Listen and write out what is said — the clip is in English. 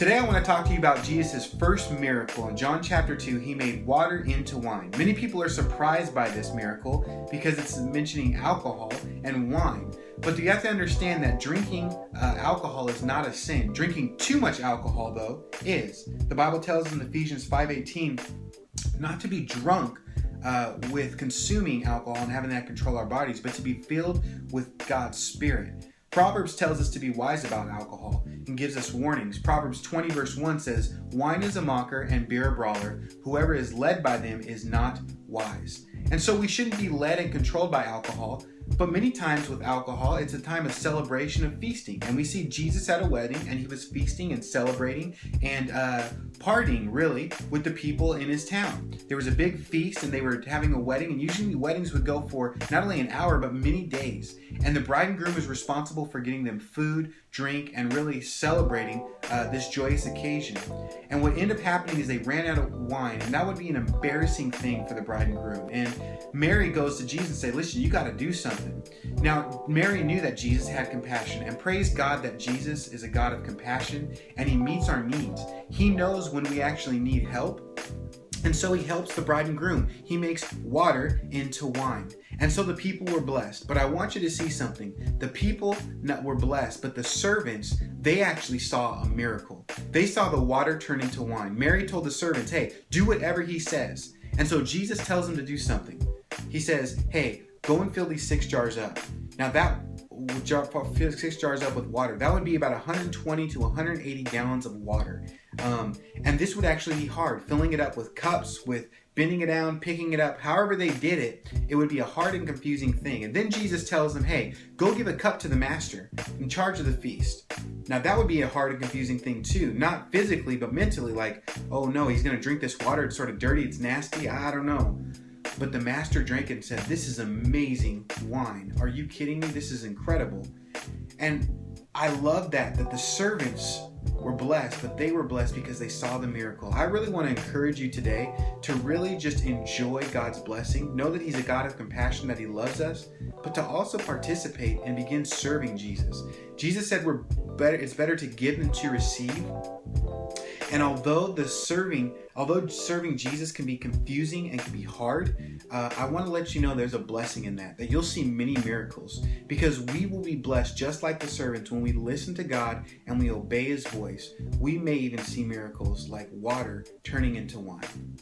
Today I want to talk to you about Jesus' first miracle. In John chapter 2, he made water into wine. Many people are surprised by this miracle because it's mentioning alcohol and wine. But you have to understand that drinking alcohol is not a sin. Drinking too much alcohol, though, is. The Bible tells us in Ephesians 5:18 not to be drunk with consuming alcohol and having that control our bodies, but to be filled with God's Spirit. Proverbs tells us to be wise about alcohol and gives us warnings. Proverbs 20 verse 1 says, "Wine is a mocker and beer a brawler. Whoever is led by them is not wise." And so we shouldn't be led and controlled by alcohol. But many times with alcohol, it's a time of celebration, of feasting. And we see Jesus at a wedding, and he was feasting and celebrating and partying, really, with the people in his town. There was a big feast, and they were having a wedding. And usually weddings would go for not only an hour, but many days. And the bride and groom was responsible for getting them food, drink, and really celebrating this joyous occasion. And what ended up happening is they ran out of wine, and that would be an embarrassing thing for the bride and groom. And Mary goes to Jesus and says, "Listen, you got to do something." Now, Mary knew that Jesus had compassion, and praise God that Jesus is a God of compassion, and he meets our needs. He knows when we actually need help, and so he helps the bride and groom. He makes water into wine. And so the people were blessed. But I want you to see something. The people were blessed, but the servants, they actually saw a miracle. They saw the water turn into wine. Mary told the servants, "Hey, do whatever he says." And so Jesus tells them to do something. He says, "Hey, go and fill these 6 jars up." Now fill 6 jars up with water. That would be about 120 to 180 gallons of water. And this would actually be hard. Filling it up with cups, with bending it down, picking it up. However they did it, it would be a hard and confusing thing. And then Jesus tells them, "Hey, go give a cup to the master in charge of the feast." Now that would be a hard and confusing thing too. Not physically, but mentally. Like, oh no, he's going to drink this water. It's sort of dirty. It's nasty. I don't know. But the master drank it and said, "This is amazing wine. Are you kidding me? This is incredible." And I love that the servants were blessed, but they were blessed because they saw the miracle. I really want to encourage you today to really just enjoy God's blessing. Know that he's a God of compassion, that he loves us, but to also participate and begin serving Jesus. Jesus said it's better to give than to receive. And although serving Jesus can be confusing and can be hard, I want to let you know there's a blessing in that you'll see many miracles, because we will be blessed just like the servants when we listen to God and we obey his voice. We may even see miracles like water turning into wine.